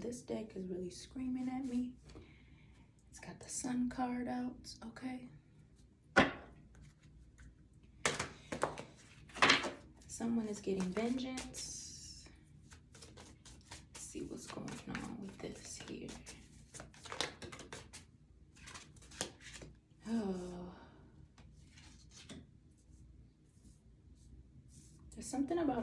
This deck is really screaming at me. It's got the Sun card out, okay? Someone is getting vengeance. Let's see what's going on with this here. Oh. There's something about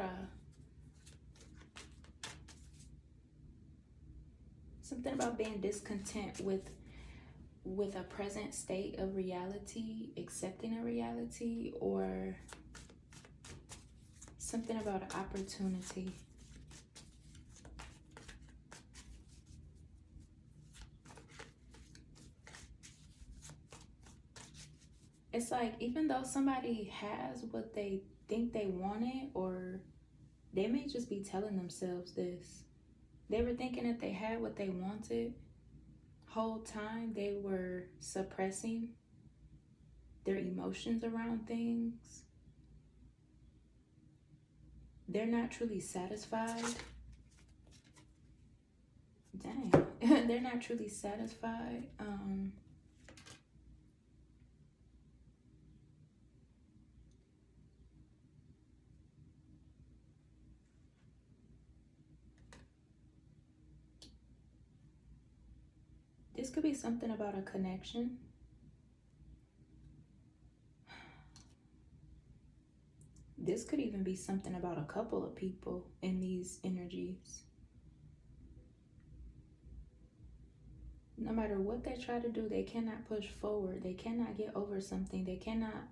being discontent with a present state of reality, accepting a reality, or something about an opportunity. It's like, even though somebody has what they think they wanted, or they may just be telling themselves this. They were thinking that they had what they wanted. Whole time they were suppressing their emotions around things. They're not truly satisfied. Dang. They're not truly satisfied. This could be something about a connection. This could even be something about a couple of people in these energies. No matter what they try to do, they cannot push forward. They cannot get over something. They cannot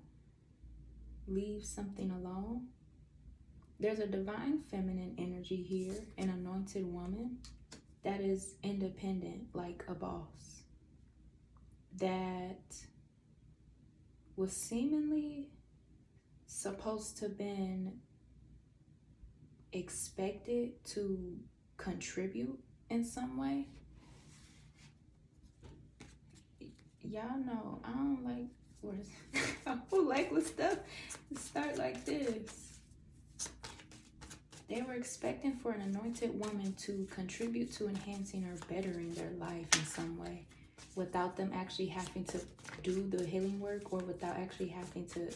leave something alone. There's a divine feminine energy here, an anointed woman that is independent, like a boss, that was seemingly supposed to been expected to contribute in some way. Y'all know I don't like words. I don't like when stuff start like this. They were expecting for an anointed woman to contribute to enhancing or bettering their life in some way, without them actually having to do the healing work, or without actually having to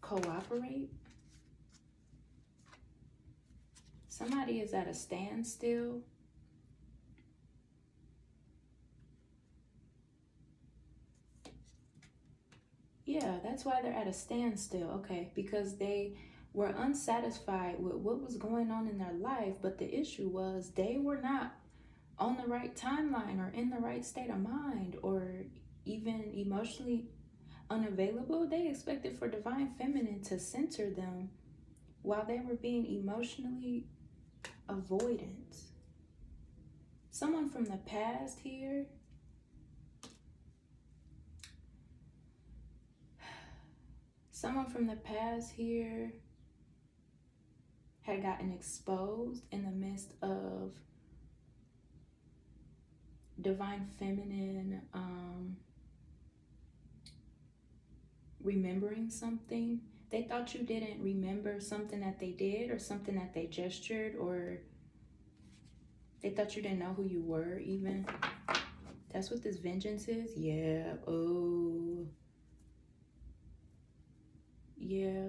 cooperate. Somebody is at a standstill. Yeah, that's why they're at a standstill, okay? Because they were unsatisfied with what was going on in their life, but the issue was they were not on the right timeline, or in the right state of mind, or even emotionally unavailable. They expected for divine feminine to center them while they were being emotionally avoidant. Someone from the past here. Someone from the past here had gotten exposed in the midst of divine feminine remembering something. They thought you didn't remember something that they did, or something that they gestured, or they thought you didn't know who you were even. That's what this vengeance is. Yeah. Oh. Yeah.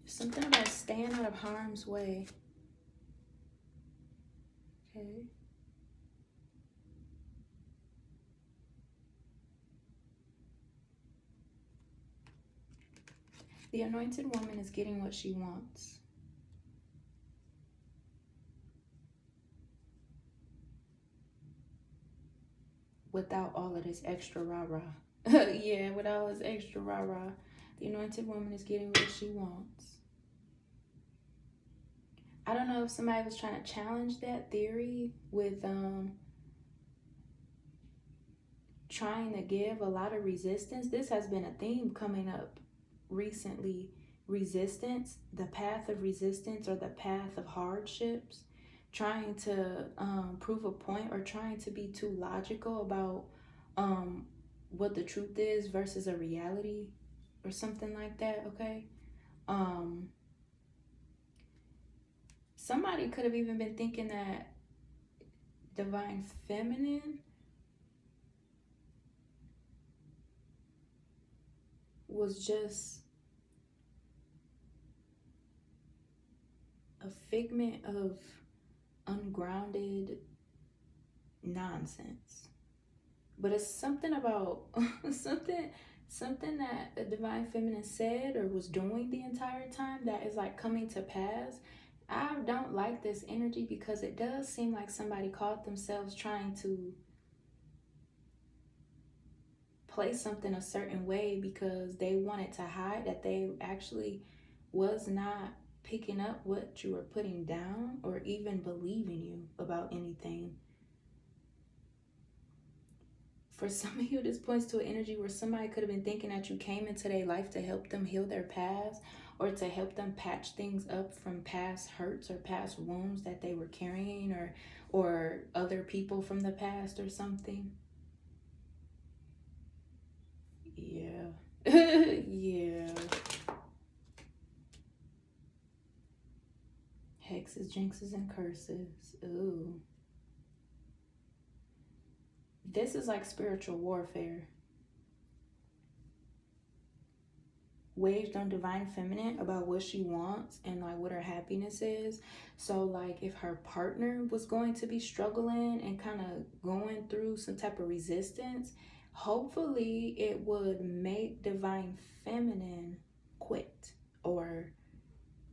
Something about staying out of harm's way. Okay. The anointed woman is getting what she wants. Without all of this extra rah-rah. Yeah, without all this extra rah-rah. The anointed woman is getting what she wants. I don't know if somebody was trying to challenge that theory with trying to give a lot of resistance. This has been a theme coming up recently. Resistance, the path of resistance, or the path of hardships. Trying to prove a point, or trying to be too logical about what the truth is versus a reality or something like that, okay? Somebody could have even been thinking that divine feminine was just a figment of ungrounded nonsense. But it's something about something that the divine feminine said or was doing the entire time that is like coming to pass. I don't like this energy because it does seem like somebody caught themselves trying to play something a certain way because they wanted to hide that they actually was not picking up what you were putting down or even believing you about anything. For some of you, this points to an energy where somebody could have been thinking that you came into their life to help them heal their past or to help them patch things up from past hurts or past wounds that they were carrying or other people from the past or something. Yeah. Yeah. Hexes, jinxes, and curses. Ooh. This is like spiritual warfare waged on divine feminine about what she wants and like what her happiness is. So like if her partner was going to be struggling and kind of going through some type of resistance, hopefully it would make divine feminine quit.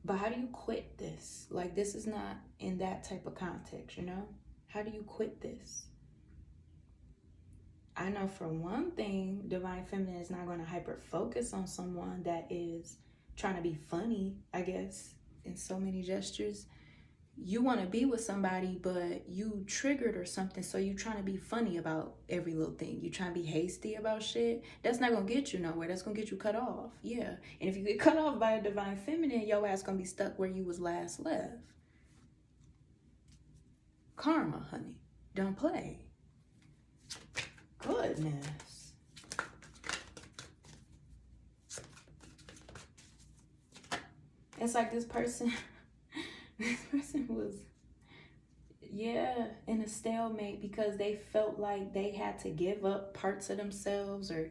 But how do you quit this? Like, this is not in that type of context, you know? How do you quit this? I know for one thing, divine feminine is not going to hyper focus on someone that is trying to be funny, I guess, in so many gestures. You want to be with somebody, but you triggered or something, so you trying to be funny about every little thing. You trying to be hasty about shit. That's not going to get you nowhere. That's going to get you cut off. Yeah. And if you get cut off by a divine feminine, your ass going to be stuck where you was last left. Karma, honey. Don't play. Goodness. It's like this person was, in a stalemate because they felt like they had to give up parts of themselves or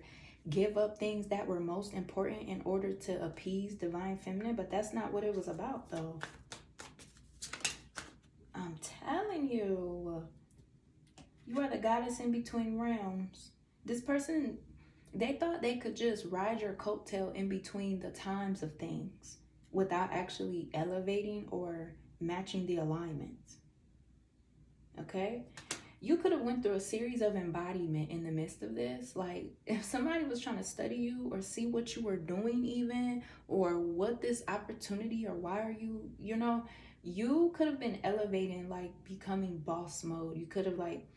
give up things that were most important in order to appease divine feminine. But that's not what it was about, though. I'm telling you. You are the goddess in between realms. This person, they thought they could just ride your coattail in between the times of things without actually elevating or matching the alignments. Okay? You could have went through a series of embodiment in the midst of this. Like, if somebody was trying to study you or see what you were doing even, or what this opportunity, or why are you, you could have been elevating, like becoming boss mode. You could have like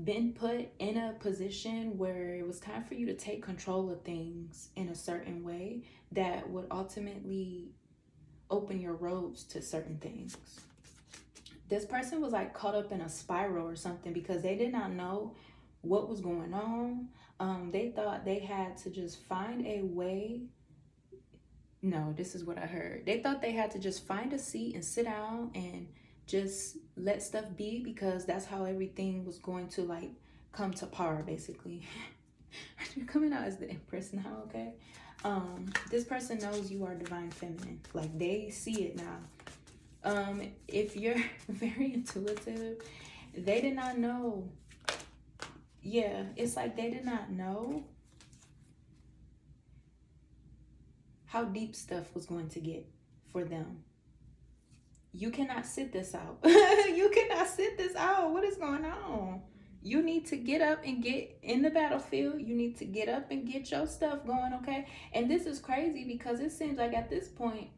been put in a position where it was time for you to take control of things in a certain way that would ultimately open your roads to certain things. This person was like caught up in a spiral or something because they did not know what was going on. They thought they had to just find a way. No, this is what I heard. They thought they had to just find a seat and sit down and just let stuff be because that's how everything was going to like come to par, basically. You're coming out as the Empress now, okay? This person knows you are divine feminine. Like, they see it now. If you're very intuitive, they did not know. Yeah, it's like they did not know how deep stuff was going to get for them. You cannot sit this out. You cannot sit this out. What is going on? You need to get up and get in the battlefield. You need to get up and get your stuff going, okay? And this is crazy because it seems like at this point,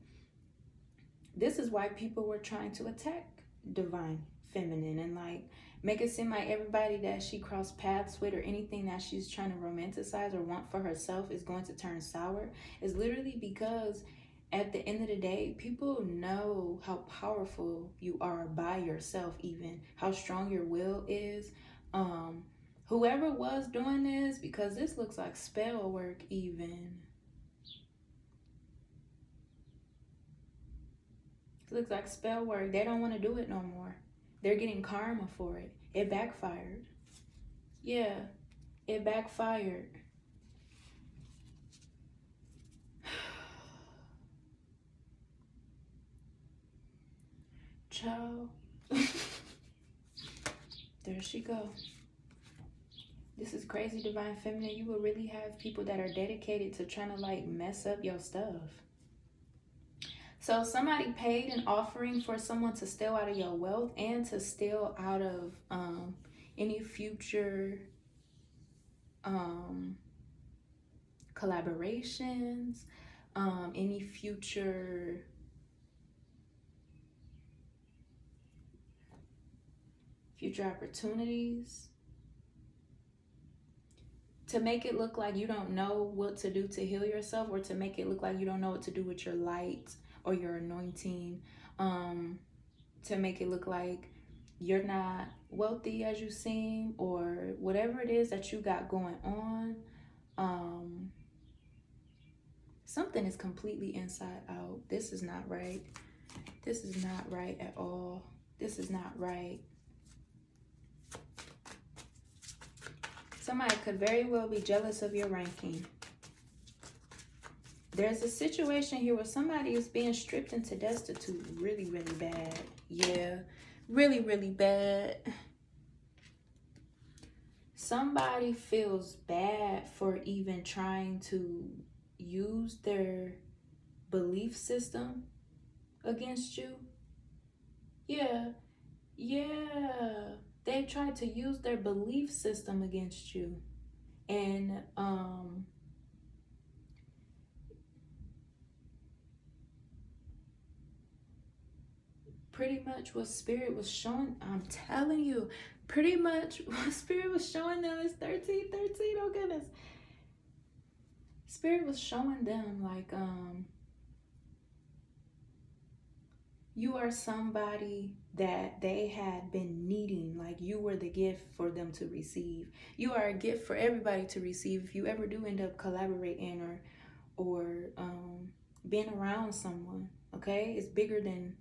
this is why people were trying to attack divine feminine and like make it seem like everybody that she crossed paths with or anything that she's trying to romanticize or want for herself is going to turn sour. Is literally because at the end of the day, people know how powerful you are by yourself, even how strong your will is, Whoever was doing this, because this looks like spell work even. It looks like spell work. They don't want to do it no more. They're getting karma for it. It backfired. Yeah, it backfired. Ciao. There she go. This is crazy, Divine Feminine. You will really have people that are dedicated to trying to like mess up your stuff. So somebody paid an offering for someone to steal out of your wealth and to steal out of any future collaborations, any future opportunities, to make it look like you don't know what to do to heal yourself, or to make it look like you don't know what to do with your light or your anointing, to make it look like you're not wealthy as you seem, or whatever it is that you got going on. Something is completely inside out. This is not right. This is not right at all. This is not right. Somebody could very well be jealous of your ranking. There's a situation here where somebody is being stripped into destitute really, really bad. Yeah, really, really bad. Somebody feels bad for even trying to use their belief system against you. Yeah, yeah. They tried to use their belief system against you. And pretty much what Spirit was showing, I'm telling you, pretty much what Spirit was showing them is 13, oh goodness. Spirit was showing them like, you are somebody that they had been needing, like you were the gift for them to receive. You are a gift for everybody to receive if you ever do end up collaborating or being around someone, okay? It's bigger than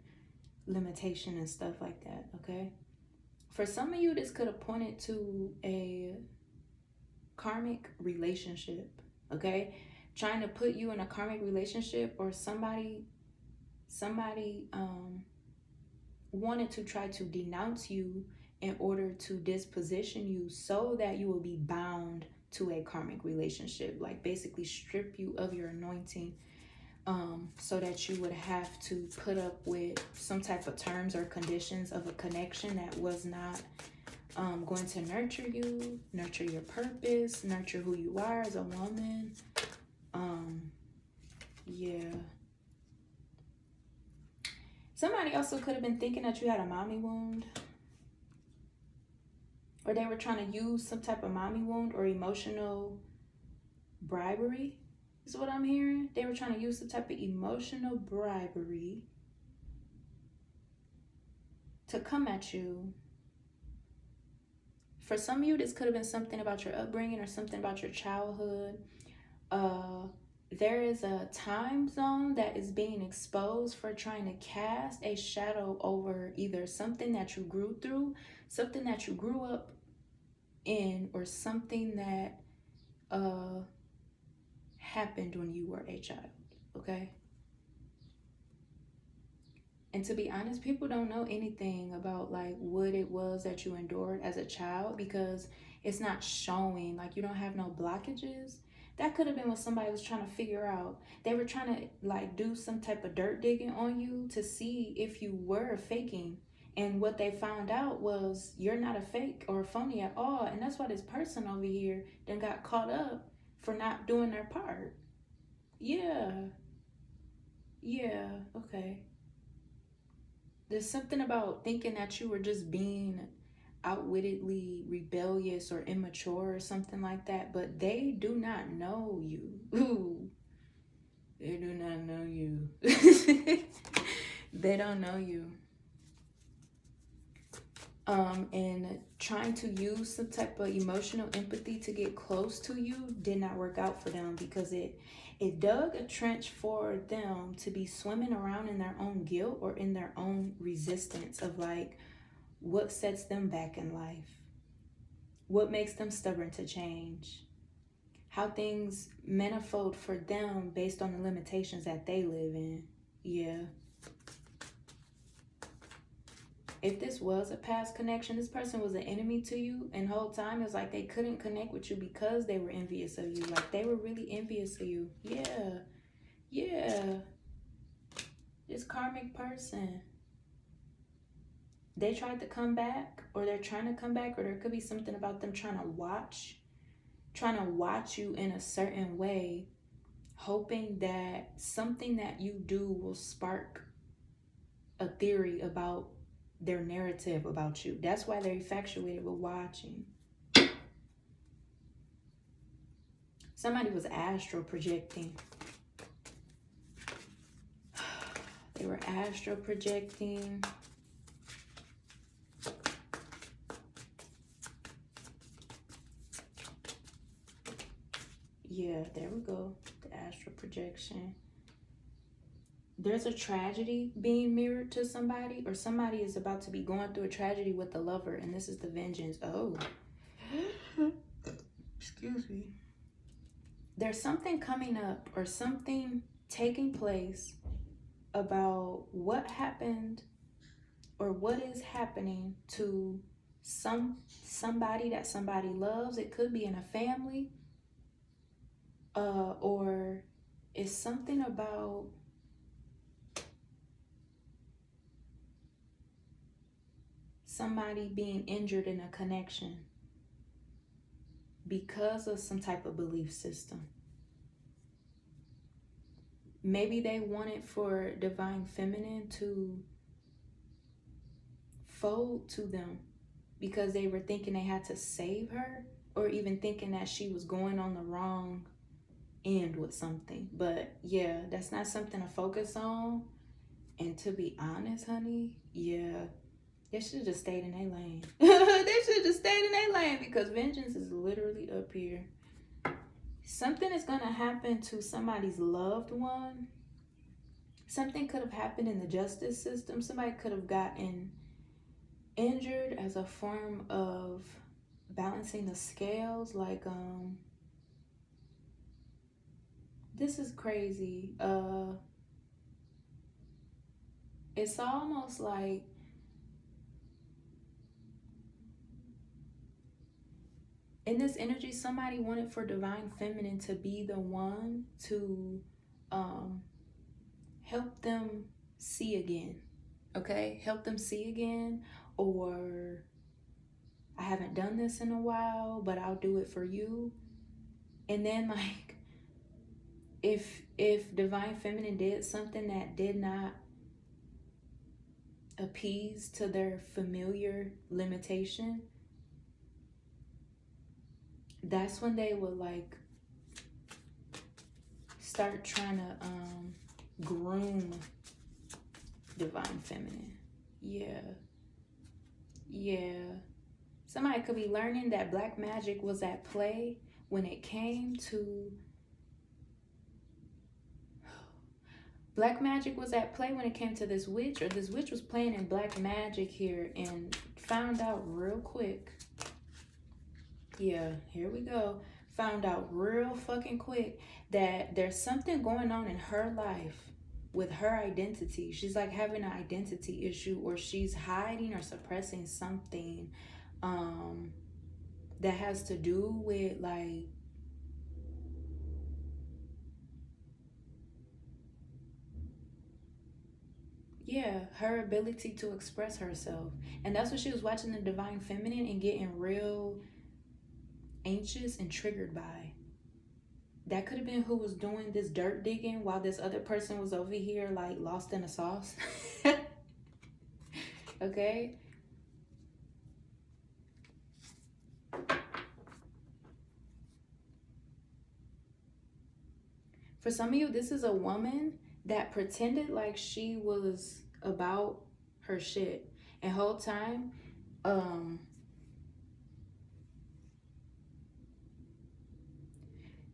limitation and stuff like that, okay? For some of you, this could have pointed to a karmic relationship, okay? Trying to put you in a karmic relationship, or somebody wanted to try to denounce you in order to disposition you so that you will be bound to a karmic relationship, like basically strip you of your anointing, so that you would have to put up with some type of terms or conditions of a connection that was not going to nurture you, nurture your purpose, nurture who you are as a woman. Yeah. Somebody also could have been thinking that you had a mommy wound, or they were trying to use some type of mommy wound or emotional bribery, is what I'm hearing. They were trying to use some type of emotional bribery to come at you. For some of you, this could have been something about your upbringing or something about your childhood. There is a time zone that is being exposed for trying to cast a shadow over either something that you grew through, something that you grew up in, or something that happened when you were a child, okay? And to be honest, people don't know anything about like what it was that you endured as a child, because it's not showing. Like, you don't have no blockages. That could have been what somebody was trying to figure out. They were trying to like do some type of dirt digging on you to see if you were faking. And what they found out was you're not a fake or a phony at all. And that's why this person over here then got caught up for not doing their part. Yeah. Yeah, okay. There's something about thinking that you were just being outwittedly rebellious or immature or something like that, but they do not know you. Ooh, they do not know you. They don't know you. and trying to use some type of emotional empathy to get close to you did not work out for them, because it dug a trench for them to be swimming around in their own guilt or in their own resistance of like what sets them back in life, what makes them stubborn to change, how things manifold for them based on the limitations that they live in. Yeah. If this was a past connection, this person was an enemy to you, and the whole time it's like they couldn't connect with you because they were envious of you. Like they were really envious of you. Yeah. Yeah. This karmic person. They tried to come back, or they're trying to come back, or there could be something about them trying to watch you in a certain way, hoping that something that you do will spark a theory about their narrative about you. That's why they're infatuated with watching. Somebody was astral projecting. They were astral projecting. Yeah, there we go. The astral projection. There's a tragedy being mirrored to somebody, or somebody is about to be going through a tragedy with a lover, and this is the vengeance. Oh. Excuse me. There's something coming up or something taking place about what happened or what is happening to somebody that somebody loves. It could be in a family, or it's something about somebody being injured in a connection because of some type of belief system. Maybe they wanted for divine feminine to fold to them because they were thinking they had to save her, or even thinking that she was going on the wrong end with something. But yeah, that's not something to focus on. And to be honest, honey, yeah, they should have just stayed in their lane. They should have just stayed in their lane, because vengeance is literally up here. Something is going to happen to somebody's loved one. Something could have happened in the justice system. Somebody could have gotten injured as a form of balancing the scales. Like, this is crazy. It's almost like in this energy, somebody wanted for divine feminine to be the one to help them see again. Okay? Help them see again. Or, I haven't done this in a while, but I'll do it for you. And then, like, if divine feminine did something that did not appease to their familiar limitation, that's when they would like start trying to groom divine feminine. Yeah. Somebody could be learning that black magic was at play when it came to this witch, or this witch was playing in black magic here and found out real quick. Yeah, here we go. Found out real fucking quick that there's something going on in her life with her identity. She's like having an identity issue, or she's hiding or suppressing something that has to do with like her ability to express herself. And that's what she was watching the divine feminine and getting real anxious and triggered by. That could have been who was doing this dirt digging while this other person was over here like lost in a sauce. Okay? For some of you, this is a woman that pretended like she was about her shit. And whole time,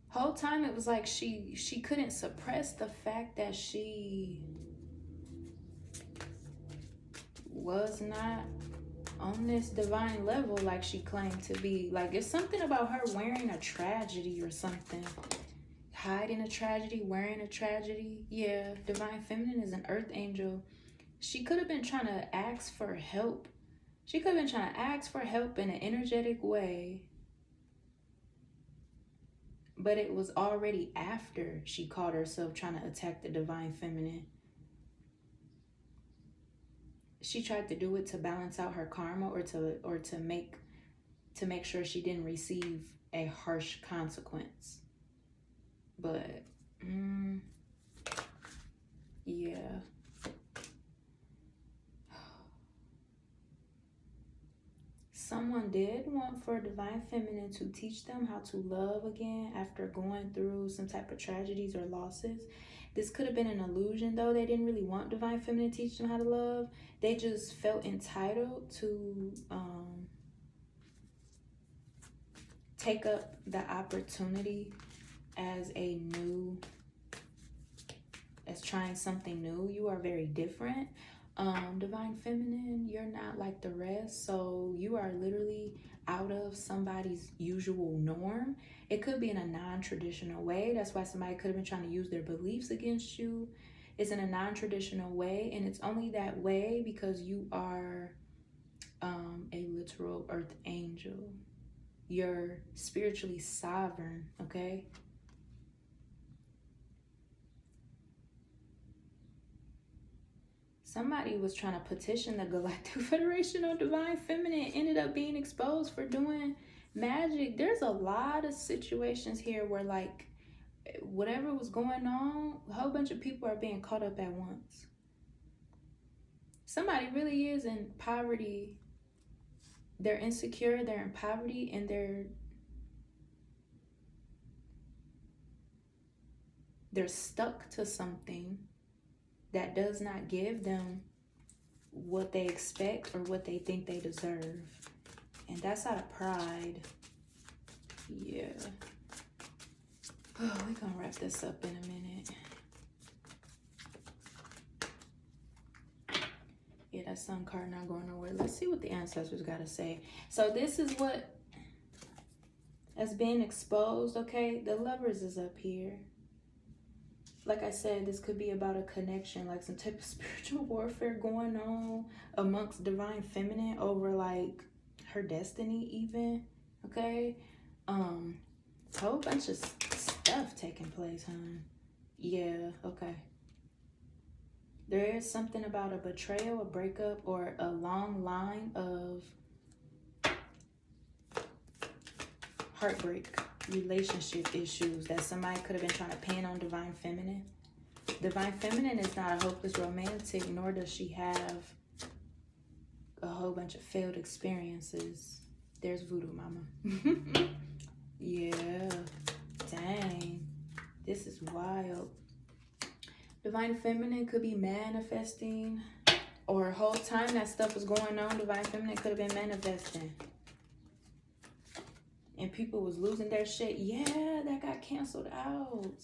Whole time it was like she couldn't suppress the fact that she was not on this divine level like she claimed to be. Like, it's something about her wearing a tragedy or something. Hiding a tragedy, wearing a tragedy. Yeah, divine feminine is an earth angel. She could have been trying to ask for help. She could have been trying to ask for help in an energetic way. But it was already after she caught herself trying to attack the divine feminine. She tried to do it to balance out her karma, or to make sure she didn't receive a harsh consequence. But yeah. Someone did want for divine feminine to teach them how to love again after going through some type of tragedies or losses. This could have been an illusion, though. They didn't really want divine feminine to teach them how to love. They just felt entitled to take up the opportunity as trying something new. You are very different. Divine feminine, you're not like the rest, so you are literally out of somebody's usual norm. It could be in a non-traditional way. That's why somebody could have been trying to use their beliefs against you. It's in a non-traditional way, and it's only that way because you are a literal earth angel. You're spiritually sovereign, okay? Somebody was trying to petition the Galactic Federation on Divine Feminine, ended up being exposed for doing magic. There's a lot of situations here where, like, whatever was going on, a whole bunch of people are being caught up at once. Somebody really is in poverty. They're insecure, they're in poverty, and they're stuck to something that does not give them what they expect or what they think they deserve. And that's out of pride. Yeah. Oh, we're gonna wrap this up in a minute. Yeah, that sun card not going nowhere. Let's see what the ancestors gotta say. So this is what has been exposed, okay? The Lovers is up here. Like I said, this could be about a connection, like some type of spiritual warfare going on amongst divine feminine over like her destiny even, okay? Whole bunch of stuff taking place, huh? Yeah, okay. There is something about a betrayal, a breakup, or a long line of heartbreak, relationship issues that somebody could have been trying to pin on divine feminine. Divine feminine is not a hopeless romantic, nor does she have a whole bunch of failed experiences. There's voodoo mama. Yeah, dang, this is wild. Divine feminine could be manifesting, or a whole time that stuff was going on, divine feminine could have been manifesting. And people was losing their shit. Yeah, that got canceled out.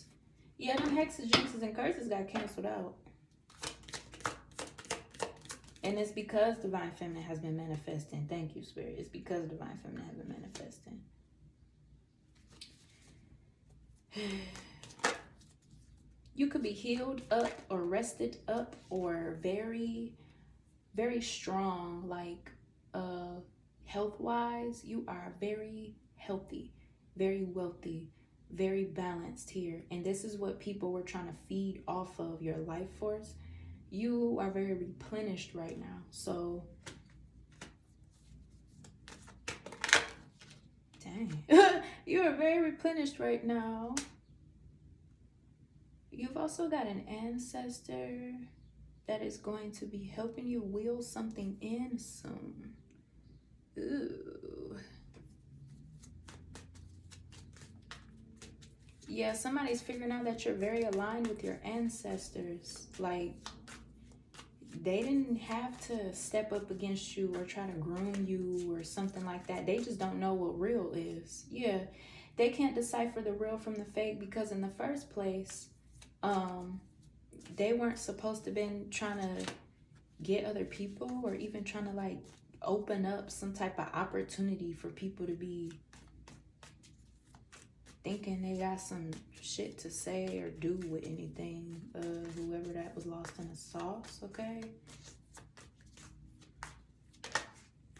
Yeah, them hexes, jinxes, and curses got canceled out. And it's because divine feminine has been manifesting. Thank you, Spirit. It's because divine feminine has been manifesting. You could be healed up or rested up or very, very strong, like health-wise. You are very healthy, very wealthy, very balanced here. And this is what people were trying to feed off of, your life force. You are very replenished right now. So, dang. You are very replenished right now. You've also got an ancestor that is going to be helping you wheel something in soon. Ooh. Yeah, somebody's figuring out that you're very aligned with your ancestors. Like, they didn't have to step up against you or try to groom you or something like that. They just don't know what real is. Yeah, they can't decipher the real from the fake because in the first place, they weren't supposed to been trying to get other people or even trying to like open up some type of opportunity for people to be thinking they got some shit to say or do with anything. Whoever that was lost in the sauce, okay?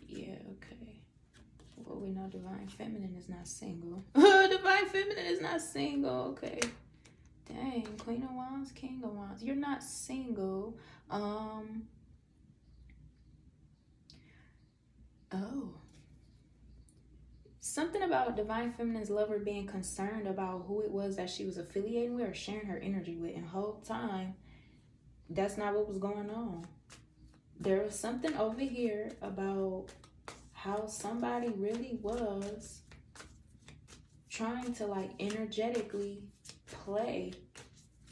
Yeah, okay. Well, we know Divine Feminine is not single. Divine Feminine is not single, okay. Dang, Queen of Wands, King of Wands. You're not single. Oh. Something about Divine Feminine's lover being concerned about who it was that she was affiliating with or sharing her energy with. And the whole time, that's not what was going on. There was something over here about how somebody really was trying to like energetically play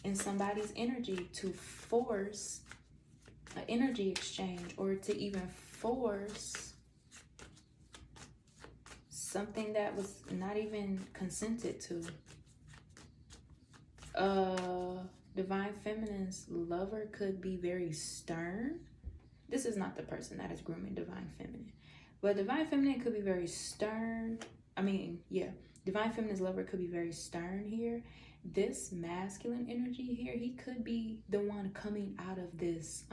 in somebody's energy to force an energy exchange or to even force something that was not even consented to. Divine Feminine's lover could be very stern. This is not the person that is grooming Divine Feminine. But Divine Feminine could be very stern. Divine Feminine's lover could be very stern here. This masculine energy here, he could be the one coming out of this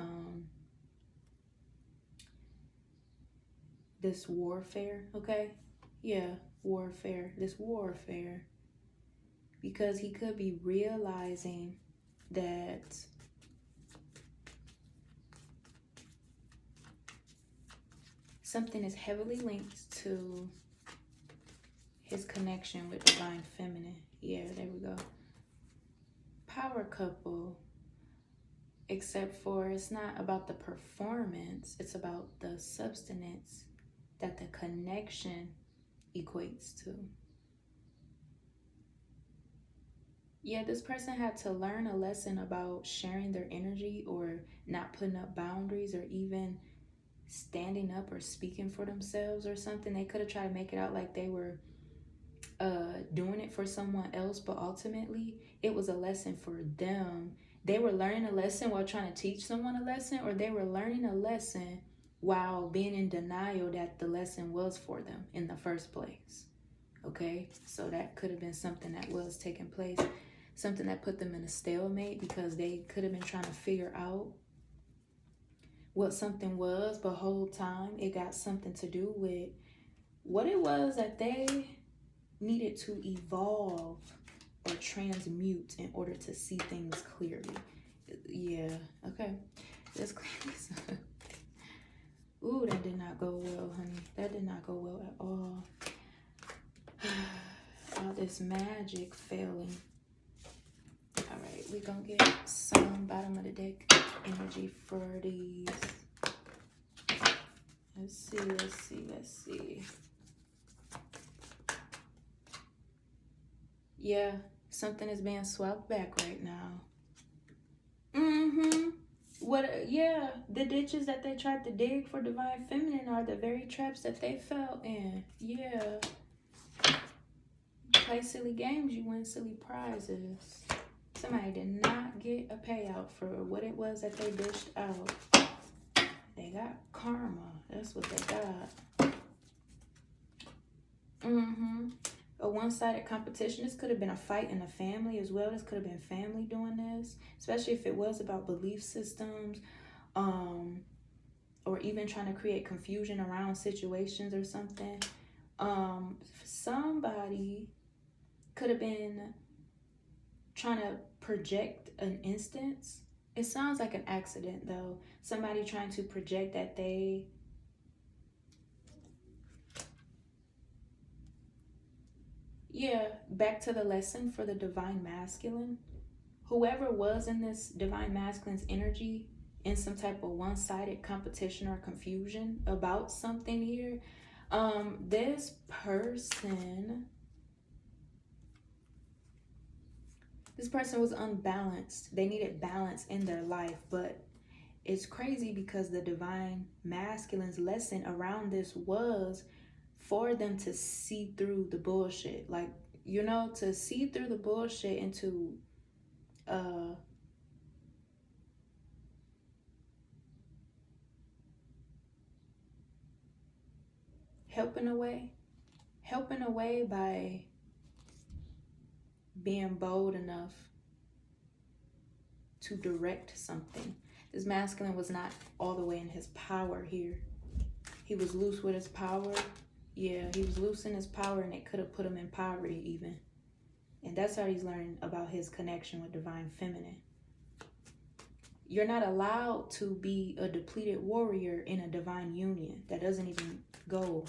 this warfare, okay? Yeah, warfare, this warfare. Because he could be realizing that something is heavily linked to his connection with Divine Feminine. Yeah, there we go. Power couple. Except for it's not about the performance. It's about the substance that the connection equates to. Yeah, this person had to learn a lesson about sharing their energy or not putting up boundaries or even standing up or speaking for themselves or something. They could have tried to make it out like they were doing it for someone else, but ultimately it was a lesson for them. They were learning a lesson while trying to teach someone a lesson, or they were learning a lesson while being in denial that the lesson was for them in the first place. Okay, so that could have been something that was taking place, something that put them in a stalemate because they could have been trying to figure out what something was, but whole time it got something to do with what it was that they needed to evolve or transmute in order to see things clearly. Yeah, okay. Let's clear this up. Ooh, that did not go well, honey. That did not go well at all. All this magic failing. All right, we're gonna get some bottom of the deck energy for these. Let's see. Yeah, something is being swapped back right now. Yeah, the ditches that they tried to dig for Divine Feminine are the very traps that they fell in. Yeah. Play silly games, you win silly prizes. Somebody did not get a payout for what it was that they dished out. They got karma. That's what they got. A one-sided competition. This could have been a fight in the family as well. This could have been family doing this, especially if it was about belief systems, or even trying to create confusion around situations or something. Somebody could have been trying to project an instance. It sounds like an accident though. Somebody trying to project that they back to the lesson for the Divine Masculine. Whoever was in this Divine Masculine's energy in some type of one-sided competition or confusion about something here, this person was unbalanced. They needed balance in their life, but it's crazy because the divine masculine's lesson around this was for them to see through the bullshit. Like, you know, to see through the bullshit and to helping away by being bold enough to direct something. This masculine was not all the way in his power here. He was loose with his power. Yeah, he was loose in his power, and it could have put him in poverty even. And that's how he's learning about his connection with divine feminine. You're not allowed to be a depleted warrior in a divine union. That doesn't even go.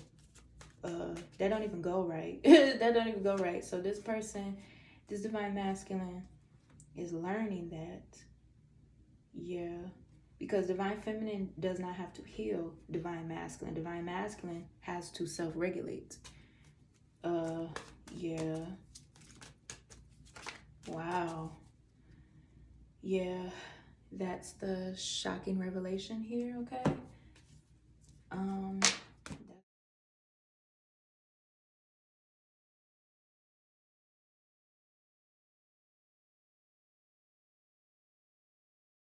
That don't even go right. That don't even go right. So this person, this divine masculine, is learning that. Yeah. Because divine feminine does not have to heal divine masculine. Divine masculine has to self-regulate. Yeah. Wow. Yeah. That's the shocking revelation here, okay?